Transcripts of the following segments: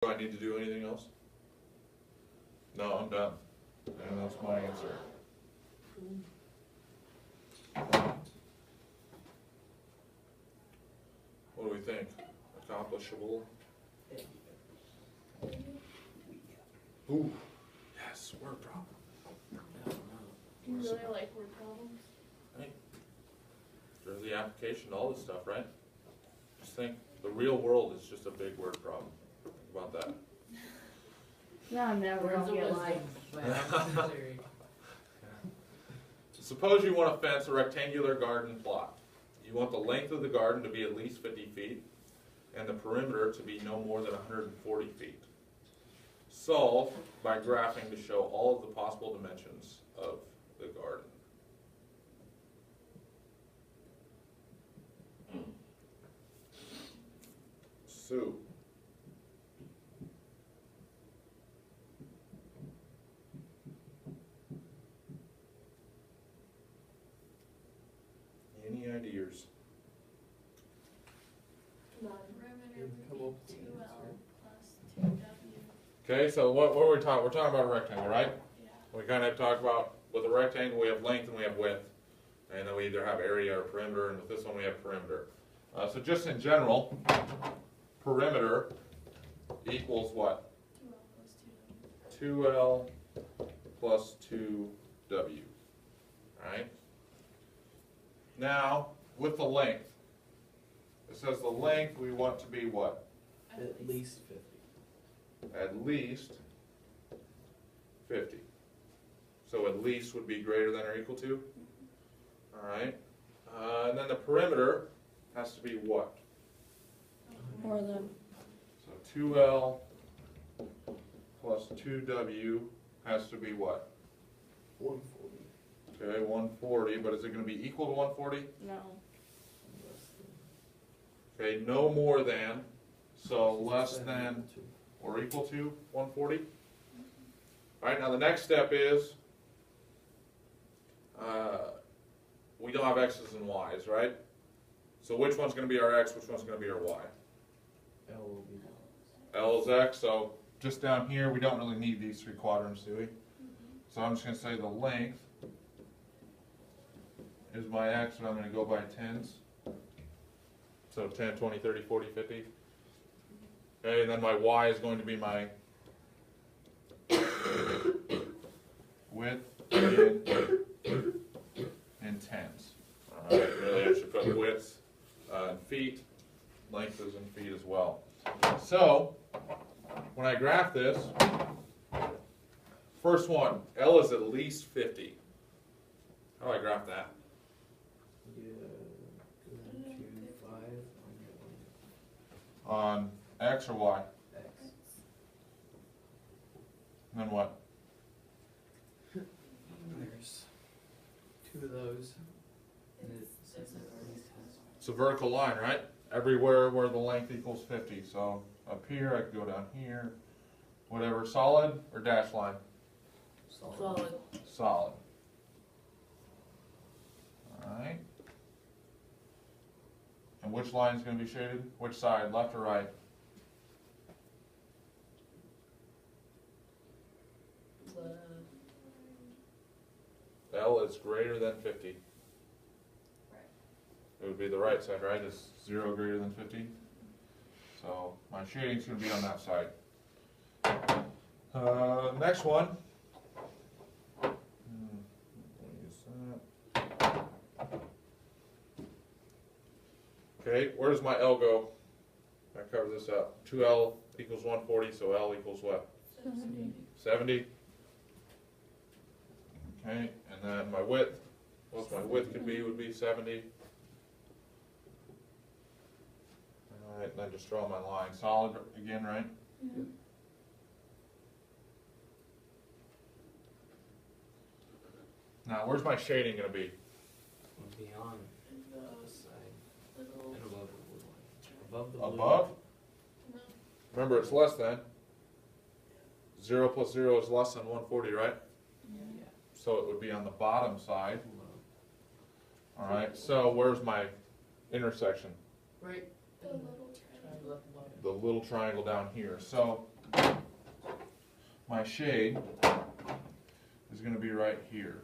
Do I need to do anything else? No, I'm done. And that's my answer. What do we think? Accomplishable? Ooh, yes, word problem. Do you really like word problems? Right? There's the application to all this stuff, right? Just think, the real world is just a big word problem. Think about that. No, I'm never gonna get like. Suppose you want to fence a rectangular garden plot. You want the length of the garden to be at least 50 feet and the perimeter to be no more than 140 feet. Solve by graphing to show all of the possible dimensions of the garden. Sue. Any ideas? None. Perimeter would be 2L plus 2W. Okay, so what were we talking? We're talking about a rectangle, right? Yeah. We kind of talked about with a rectangle we have length and we have width, and then we either have area or perimeter, and with this one we have perimeter. So just in general, perimeter equals what? 2L plus 2W. 2L plus 2W. Right? Now, with the length, it says the length we want to be what? At least 50. At least 50. So at least would be greater than or equal to? Alright. And then the perimeter has to be what? More than. So 2L plus 2W has to be what? 140. Okay, 140, but is it going to be equal to 140? No. Less Okay, no more than, so than. less than or equal to 140. Alright, now the next step is, we don't have x's and y's, right? So which one's going to be our x, which one's going to be our y? L will be. L is x, so just down here, we don't really need these three quadrants, do we? So I'm just going to say the length is my x, and I'm going to go by tens. So 10, 20, 30, 40, 50. Okay, and then my y is going to be my width in tens. Alright, really I should put widths in feet, length is in feet as well. So, when I graph this, first one, L is at least 50. How do I graph that? Yeah, go to 5 on On X or Y? your X. And then what? There's 2 of those. And it says at least has. It's a vertical line, right? Everywhere where the length equals 50. So up here, I could go down here. Whatever, solid or dash line? Solid. Solid. Alright. And which line is going to be shaded? Which side, left or right? L is greater than 50. Right. It would be the right side, right? Is 0 greater than 50? So my shading's going to be on that side. Next one. Okay, where does my L go? I cover this up. 2L equals 140, so L equals what? 70. Okay, and then my width, what my width could be would be 70. Alright, then just draw my line. Solid again, right? Mhm. Now, where's my shading going to be? Will be on the side Little. and above the blue line. Above the blue. Above? No. Remember, it's less than. 0 plus 0 is less than 140, right? Yeah. So it would be on the bottom side. Below. Alright, so where's my intersection? Right. The little triangle. The little triangle down here. So my shade is gonna be right here.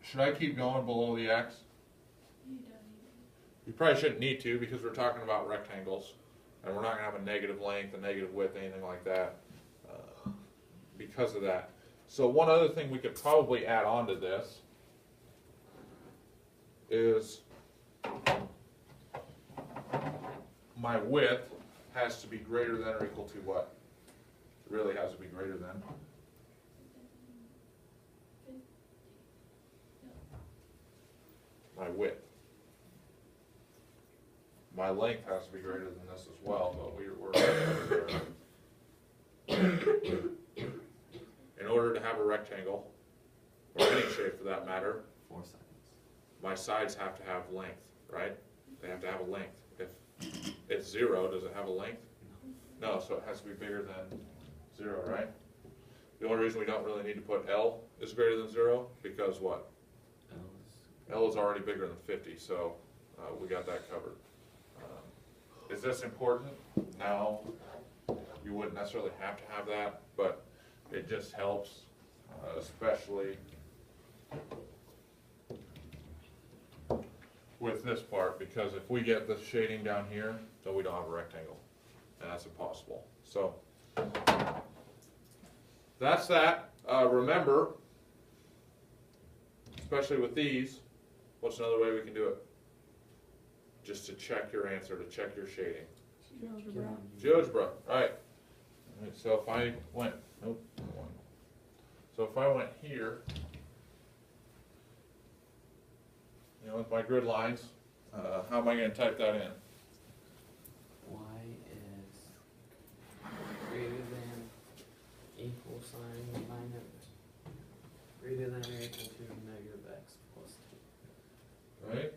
Should I keep going below the X? You don't need You probably shouldn't need to because we're talking about rectangles and we're not gonna have a negative length, a negative width, anything like that because of that. So one other thing we could probably add on to this is my width has to be greater than or equal to what? It really has to be greater than. My width. My length has to be greater than this as well, but in order to have a rectangle, or any shape for that matter, 4 seconds. my sides have to have length, right? They have to have a length. If it's 0, does it have a length? No, so it has to be bigger than 0, right? The only reason we don't really need to put L is greater than 0, because what? L is already bigger than 50, so we got that covered. Is this important? No. You wouldn't necessarily have to have that, but it just helps, especially with this part, because if we get the shading down here, then we don't have a rectangle, and that's impossible. So that's that. Remember, especially with these, what's another way we can do it? Just to check your answer, to check your shading. GeoGebra, right. Alright, so if I went, nope, one. So if I went here, you know, with my grid lines, how am I going to type that in? Y is greater than equal sign minus greater than or equal to negative x plus 2. Right?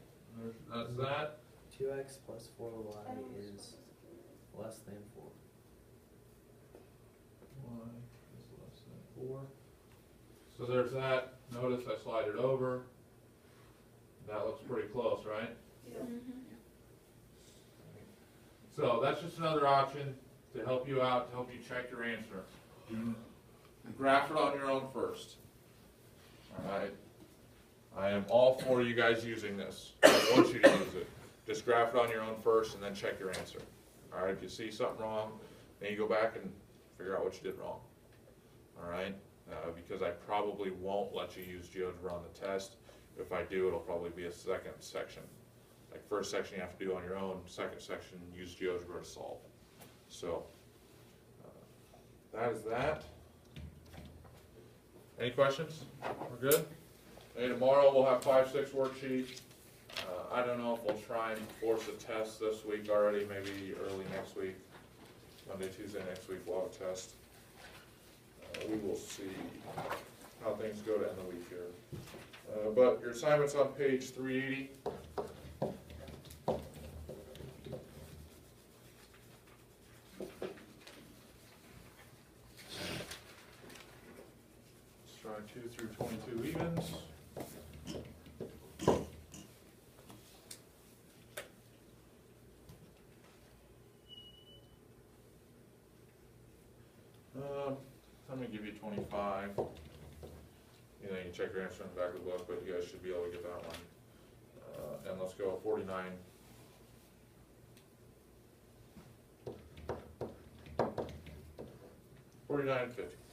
That's that. 2x plus 4y is less than 4. Y is less than 4. So there's that. Notice I slide it over. That looks pretty close, right? So that's just another option to help you out, to help you check your answer. Graph it on your own first. Alright? I am all for you guys using this. I want you to use it. Just graph it on your own first and then check your answer. Alright, if you see something wrong, then you go back and figure out what you did wrong. Alright? Because I probably won't let you use GeoGebra on the test. If I do, it'll probably be a second section. Like first section you have to do on your own, second section use GeoGebra to solve. So, that is that. Any questions? We're good? Hey, tomorrow we'll have 5-6 worksheets. I don't know if we'll try and force a test this week already, maybe early next week. Monday, Tuesday next week we'll have a test. We will see how things go to end the week here. But your assignment's on page 380. Let's try 2 through 22 evens. I'm going to give you 25. You know, you can check your answer in the back of the book, but you guys should be able to get that one. And let's go 49. $49.50.